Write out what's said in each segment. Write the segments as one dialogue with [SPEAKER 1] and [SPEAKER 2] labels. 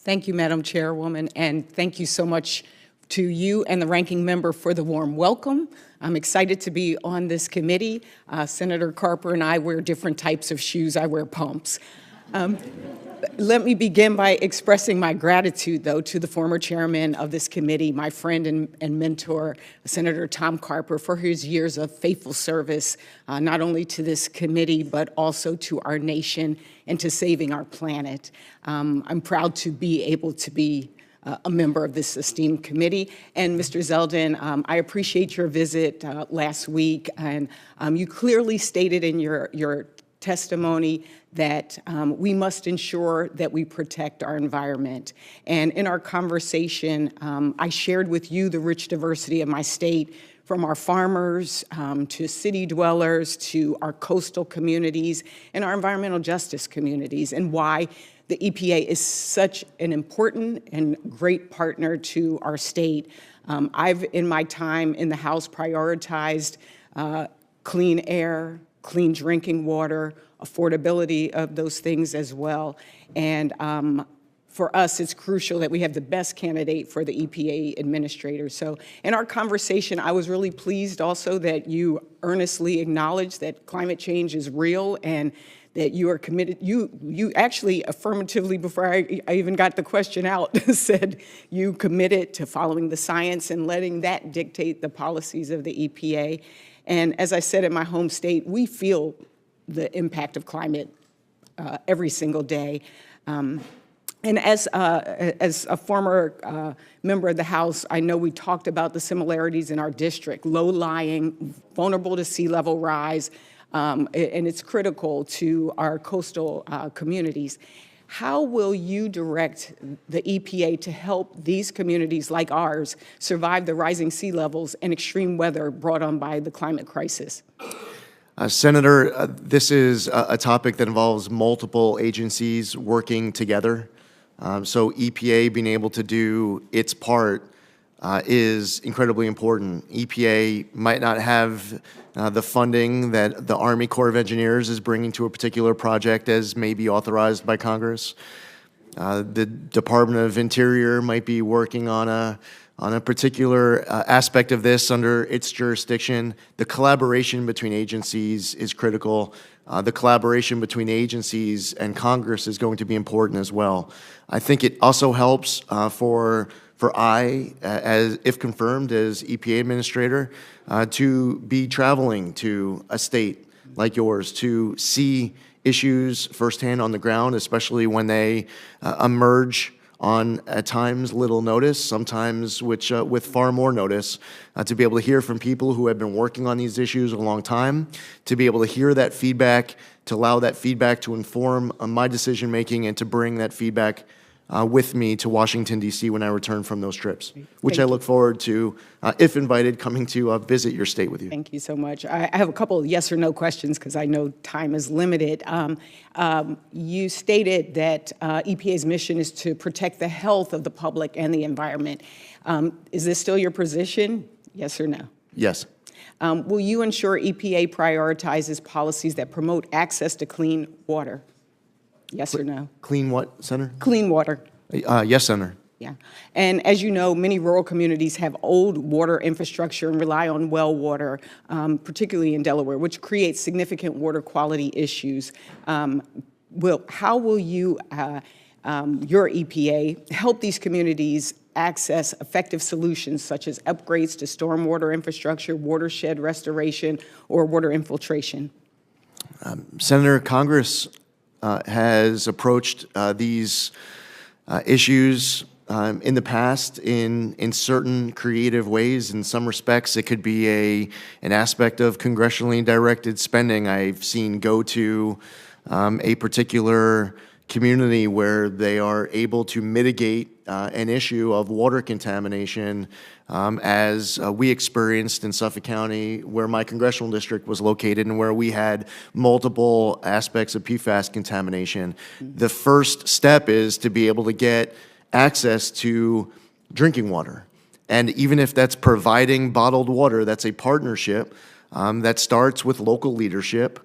[SPEAKER 1] Thank you, Madam Chairwoman, and thank you so much to you and the ranking member for the warm welcome. I'm excited to be on this committee. Senator Carper and I wear different types of shoes. I wear pumps. Let me begin by expressing my gratitude, though, to the former chairman of this committee, my friend and mentor, Senator Tom Carper, for his years of faithful service, not only to this committee, but also to our nation and to saving our planet. I'm proud to be able to be a member of this esteemed committee. And Mr. Zeldin, I appreciate your visit last week, and you clearly stated in your testimony that we must ensure that we protect our environment. And in our conversation, I shared with you the rich diversity of my state, from our farmers to city dwellers to our coastal communities and our environmental justice communities, and why the EPA is such an important and great partner to our state. I've, in my time in the House, prioritized clean air, clean drinking water, affordability of those things as well. And for us, it's crucial that we have the best candidate for the EPA administrator. So in our conversation, I was really pleased also that you earnestly acknowledged that climate change is real and that you are committed. You actually affirmatively, before I even got the question out, said you committed to following the science and letting that dictate the policies of the EPA. And as I said in my home state, we feel the impact of climate every single day. And as a former member of the House, I know we talked about the similarities in our district, low-lying, vulnerable to sea level rise, and it's critical to our coastal communities. How will you direct the EPA to help these communities like ours survive the rising sea levels and extreme weather brought on by the climate crisis?
[SPEAKER 2] Senator, this is a topic that involves multiple agencies working together. So EPA being able to do its part is incredibly important. EPA might not have the funding that the Army Corps of Engineers is bringing to a particular project as may be authorized by Congress. The Department of Interior might be working on a particular aspect of this under its jurisdiction. The collaboration between agencies is critical. The collaboration between agencies and Congress is going to be important as well. I think it also helps for I, as if confirmed as EPA administrator, to be traveling to a state like yours to see issues firsthand on the ground, especially when they emerge on, at times, little notice, sometimes with far more notice, to be able to hear from people who have been working on these issues a long time, to be able to hear that feedback, to allow that feedback to inform my decision-making and to bring that feedback with me to Washington, D.C. when I return from those trips, which I look forward to, if invited, coming to visit your state with you.
[SPEAKER 1] Thank you so much. I have a couple of yes or no questions because I know time is limited. You stated that EPA's mission is to protect the health of the public and the environment. Is this still your position? Yes or no?
[SPEAKER 2] Yes.
[SPEAKER 1] Will you ensure EPA prioritizes policies that promote access to clean water? Yes or no?
[SPEAKER 2] Clean what, Senator?
[SPEAKER 1] Clean water.
[SPEAKER 2] Yes, Senator.
[SPEAKER 1] Yeah. And as you know, many rural communities have old water infrastructure and rely on well water, particularly in Delaware, which creates significant water quality issues. How will you, your EPA, help these communities access effective solutions such as upgrades to stormwater infrastructure, watershed restoration, or water infiltration?
[SPEAKER 2] Senator, Congress has approached these issues in the past in certain creative ways. In some respects, it could be an aspect of congressionally directed spending. I've seen go to a particular community where they are able to mitigate an issue of water contamination as we experienced in Suffolk County, where my congressional district was located and where we had multiple aspects of PFAS contamination. The first step is to be able to get access to drinking water. And even if that's providing bottled water, that's a partnership that starts with local leadership,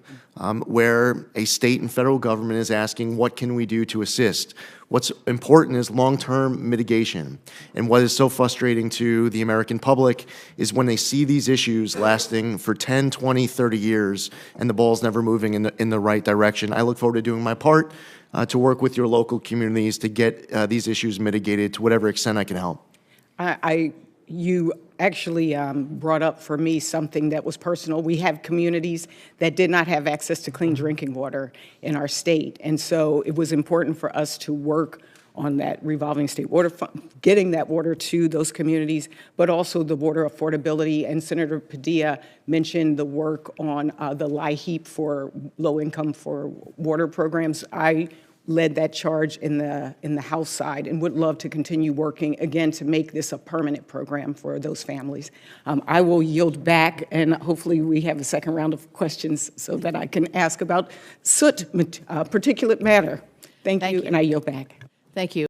[SPEAKER 2] where a state and federal government is asking, what can we do to assist? What's important is long-term mitigation. And what is so frustrating to the American public is when they see these issues lasting for 10, 20, 30 years and the ball's never moving in the right direction. I look forward to doing my part to work with your local communities to get these issues mitigated to whatever extent I can help.
[SPEAKER 1] You actually brought up for me something that was personal. We have communities that did not have access to clean drinking water in our state. And so it was important for us to work on that revolving state water fund, getting that water to those communities, but also the water affordability. And Senator Padilla mentioned the work on the LIHEAP for low income for water programs. I led that charge in the House side and would love to continue working, again, to make this a permanent program for those families. I will yield back, and hopefully we have a second round of questions so that I can ask about soot, particulate matter. Thank you, and I yield back.
[SPEAKER 3] Thank you.